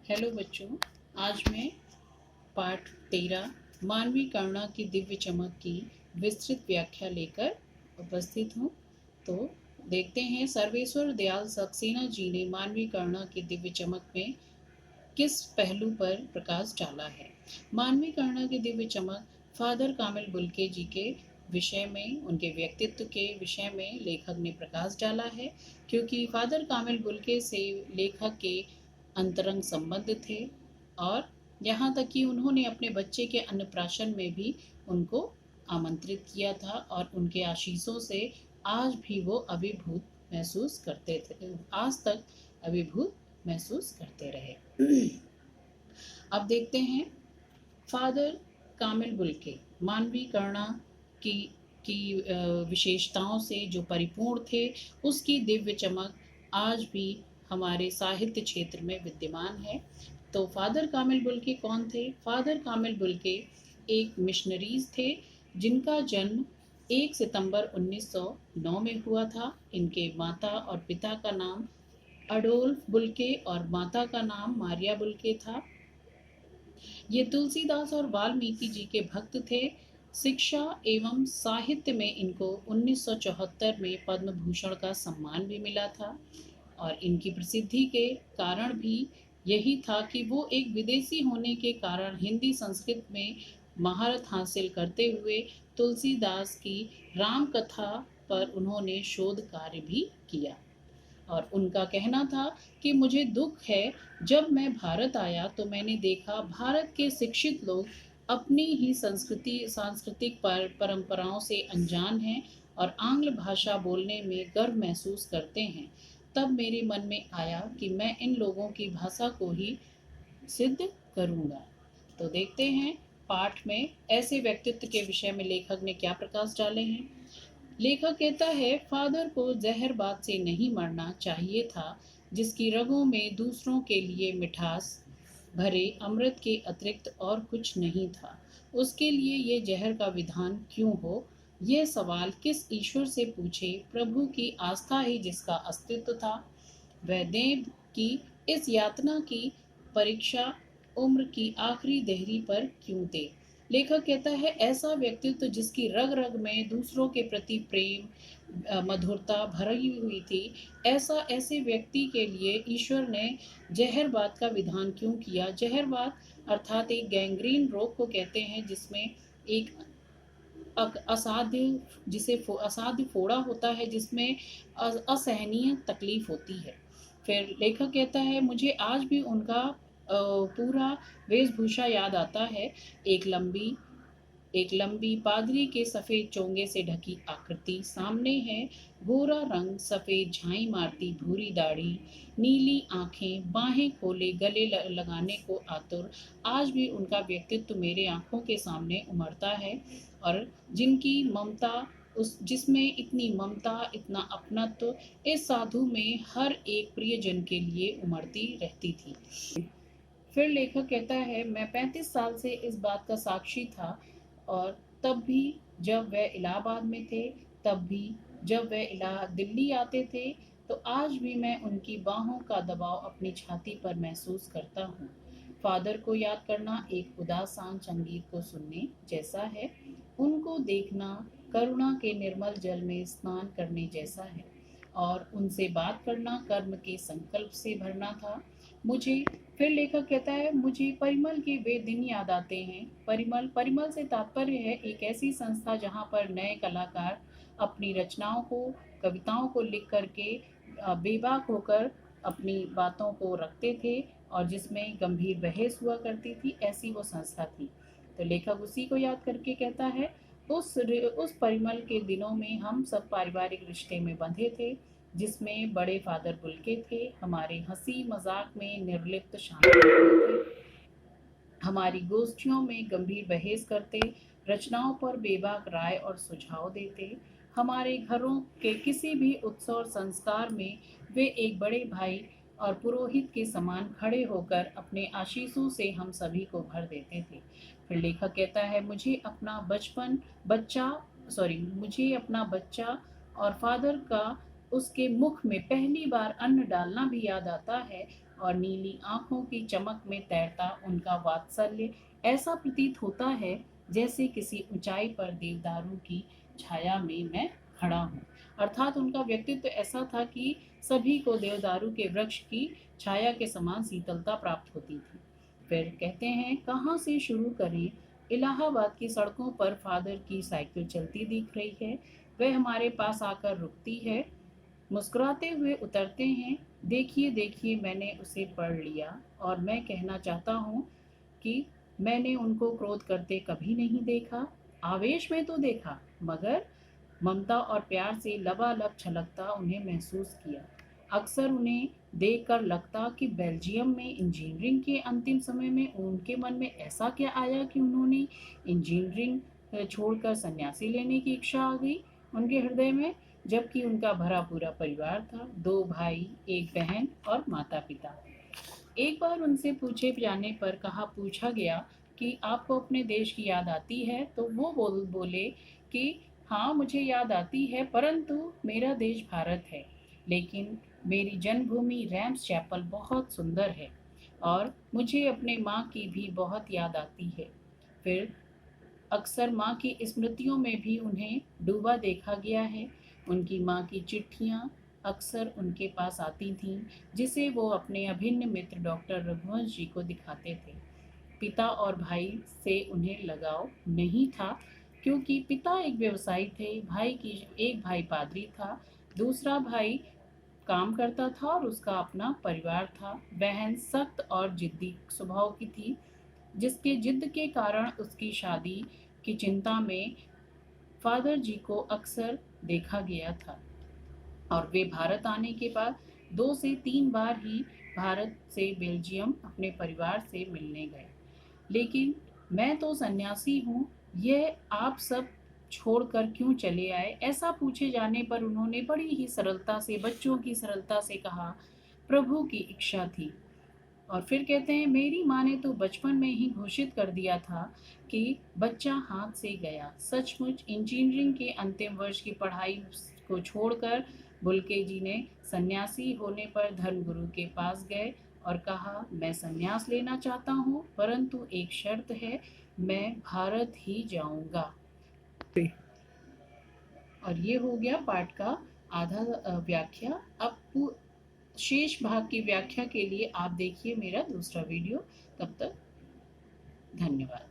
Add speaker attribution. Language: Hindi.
Speaker 1: हेलो बच्चों, आज मैं पाठ 13 मानवीय करुणा की दिव्य चमक की विस्तृत व्याख्या लेकर उपस्थित हूँ। तो देखते हैं सर्वेश्वर दयाल सक्सेना जी ने मानवीय करुणा की दिव्य चमक में किस पहलू पर प्रकाश डाला है। मानवीय करुणा की दिव्य चमक फादर कामिल बुल्के जी के विषय में, उनके व्यक्तित्व के विषय में लेखक ने प्रकाश डाला है, क्योंकि फादर कामिल बुल्के से लेखक के अंतरंग संबंध थे और यहाँ तक कि उन्होंने अपने बच्चे के अन्नप्राशन में भी उनको आमंत्रित किया था और उनके आशीषों से आज भी वो अभिभूत महसूस करते थे, आज तक अभिभूत महसूस करते रहे। अब देखते हैं फादर कामिल बुल्के मानवीय करुणा की विशेषताओं से जो परिपूर्ण थे, उसकी दिव्य चमक आज भी हमारे साहित्य क्षेत्र में विद्यमान है। तो फादर कामिल बुल्के कौन थे? फादर कामिल बुल्के एक मिशनरीज थे जिनका जन्म 1 सितंबर 1909 में हुआ था। इनके माता और पिता का नाम अडोल्फ बुल्के और माता का नाम मारिया बुल्के था। ये तुलसीदास और वाल्मीकि जी के भक्त थे। शिक्षा एवं साहित्य में इनको 1974 में पद्म भूषण का सम्मान भी मिला था और इनकी प्रसिद्धि के कारण भी यही था कि वो एक विदेशी होने के कारण हिंदी संस्कृत में महारत हासिल करते हुए तुलसीदास की राम कथा पर उन्होंने शोध कार्य भी किया। और उनका कहना था कि मुझे दुख है, जब मैं भारत आया तो मैंने देखा भारत के शिक्षित लोग अपनी ही सांस्कृतिक परंपराओं से अनजान हैं और आंग्ल भाषा बोलने में गर्व महसूस करते हैं। तब मेरे मन में आया कि मैं इन लोगों की भाषा को ही सिद्ध करूंगा। तो देखते हैं पाठ में ऐसे व्यक्तित्व के विषय में लेखक ने क्या प्रकाश डाले हैं। लेखक कहता है, फादर को जहरबाद से नहीं मरना चाहिए था, जिसकी रगों में दूसरों के लिए मिठास भरे अमृत के अतिरिक्त और कुछ नहीं था। उसके लिए ये जहर का विधान क्यों हो? यह सवाल किस ईश्वर से पूछे? प्रभु की आस्था ही जिसका अस्तित्व था। वह देव की इस यातना की परीक्षा उम्र की आखिरी देहरी पर क्यों दे? लेखक कहता है, ऐसा व्यक्तित्व जिसकी रग रग में दूसरों के प्रति प्रेम मधुरता भरी हुई थी, ऐसे व्यक्ति के लिए ईश्वर ने जहरबाद का विधान क्यों किया? जहरबाद अर्थात एक गैंग्रीन रोग को कहते हैं, जिसमें एक असाध्य असाध्य फोड़ा होता है, जिसमें असहनीय तकलीफ होती है। फिर लेखक कहता है, मुझे आज भी उनका पूरा वेशभूषा याद आता है। एक लंबी एक लंबी पादरी के सफेद चोंगे से ढकी आकृति सामने है। गोरा रंग, सफेद झाई मारती भूरी दाढ़ी, नीली आंखें, बाहें खोले गले लगाने को आतुर। आज भी उनका व्यक्तित्व मेरे आंखों के सामने उमड़ता है और जिनकी ममता, उस जिसमें इतनी ममता, इतना अपनत्व, इस साधु में हर एक प्रियजन के लिए उमड़ती रहती थी। फिर लेखक कहता है, मैं 35 साल से इस बात का साक्षी था, और तब भी जब वह इलाहाबाद में थे, तब भी जब वह दिल्ली आते थे, तो आज भी मैं उनकी बाहों का दबाव अपनी छाती पर महसूस करता हूँ। फादर को याद करना एक उदासान संगीत को सुनने जैसा है। उनको देखना करुणा के निर्मल जल में स्नान करने जैसा है और उनसे बात करना कर्म के संकल्प से भरना था। मुझे फिर लेखक कहता है, मुझे परिमल के वे दिन याद आते हैं। परिमल से तात्पर्य है एक ऐसी संस्था जहाँ पर नए कलाकार अपनी रचनाओं को, कविताओं को लिख करके बेबाक होकर अपनी बातों को रखते थे और जिसमें गंभीर बहस हुआ करती थी, ऐसी वो संस्था थी। तो लेखक उसी को याद करके कहता है, उस परिमल के दिनों में हम सब पारिवारिक रिश्ते में बंधे थे, जिसमें बड़े फादर बुल्के थे। हमारे हंसी मजाक में निर्लिप्त शामिल होते थे, हमारी गोष्ठियों में गंभीर बहस करते, रचनाओं पर बेबाक राय और सुझाव देते। हमारे घरों के किसी भी उत्सव और संस्कार में वे एक बड़े भाई और पुरोहित के समान खड़े होकर अपने आशीषों से हम सभी को भर देते थे। फिर लेखक कहता है, मुझे अपना बच्चा और फादर का उसके मुख में पहली बार अन्न डालना भी याद आता है। और नीली आंखों की चमक में तैरता उनका वात्सल्य ऐसा प्रतीत होता है जैसे किसी ऊंचाई पर देवदारों की छाया में मैं खड़ा हूँ। अर्थात उनका व्यक्तित्व ऐसा था कि सभी को देवदारू के वृक्ष की छाया के समान शीतलता प्राप्त होती थी। फिर कहते हैं, कहाँ से शुरू करें। इलाहाबाद की सड़कों पर फादर की साइकिल चलती दिख रही है। वह हमारे पास आकर रुकती है, मुस्कुराते हुए उतरते हैं। देखिए देखिए, मैंने उसे पढ़ लिया और मैं कहना चाहता हूँ कि मैंने उनको क्रोध करते कभी नहीं देखा। आवेश में तो देखा, मगर ममता और प्यार से लबालब छलकता उन्हें महसूस किया। अक्सर उन्हें देखकर लगता कि बेल्जियम में इंजीनियरिंग के अंतिम समय में उनके मन में ऐसा क्या आया कि उन्होंने इंजीनियरिंग छोड़कर सन्यासी लेने की इच्छा आ गई उनके हृदय में, जबकि उनका भरा पूरा परिवार था, 2 भाई, 1 बहन और माता पिता। एक बार उनसे पूछे जाने पर पूछा गया कि आपको अपने देश की याद आती है, तो वो बोले कि हाँ, मुझे याद आती है, परंतु मेरा देश भारत है, लेकिन मेरी जन्मभूमि रैम्स चैपल बहुत सुंदर है और मुझे अपने माँ की भी बहुत याद आती है। फिर अक्सर माँ की स्मृतियों में भी उन्हें डूबा देखा गया है। उनकी माँ की चिट्ठियाँ अक्सर उनके पास आती थीं, जिसे वो अपने अभिन्न मित्र डॉक्टर रघुवंश जी को दिखाते थे। पिता और भाई से उन्हें लगाव नहीं था, क्योंकि पिता एक व्यवसायी थे, एक भाई पादरी था, दूसरा भाई काम करता था और उसका अपना परिवार था। बहन सख्त और जिद्दी स्वभाव की थी, जिसके जिद के कारण उसकी शादी की चिंता में फादर जी को अक्सर देखा गया था और वे भारत आने के बाद 2 से 3 बार ही भारत से बेल्जियम अपने परिवार से मिलने गए। लेकिन मैं तो सन्यासी हूँ, यह आप सब छोड़कर क्यों चले आए? ऐसा पूछे जाने पर उन्होंने बड़ी ही सरलता से, बच्चों की सरलता से कहा, प्रभु की इच्छा थी। और फिर कहते हैं, मेरी माँ ने तो बचपन में ही घोषित कर दिया था कि बच्चा हाथ से गया। सचमुच इंजीनियरिंग के अंतिम वर्ष की पढ़ाई को छोड़कर बुल्के जी ने सन्यासी होने पर धर्मगुरु के पास गए और कहा, मैं सन्यास लेना चाहता हूँ, परंतु एक शर्त है, मैं भारत ही जाऊंगा। और ये हो गया पाठ का आधा व्याख्या। अब शेष भाग की व्याख्या के लिए आप देखिए मेरा दूसरा वीडियो। तब तक धन्यवाद।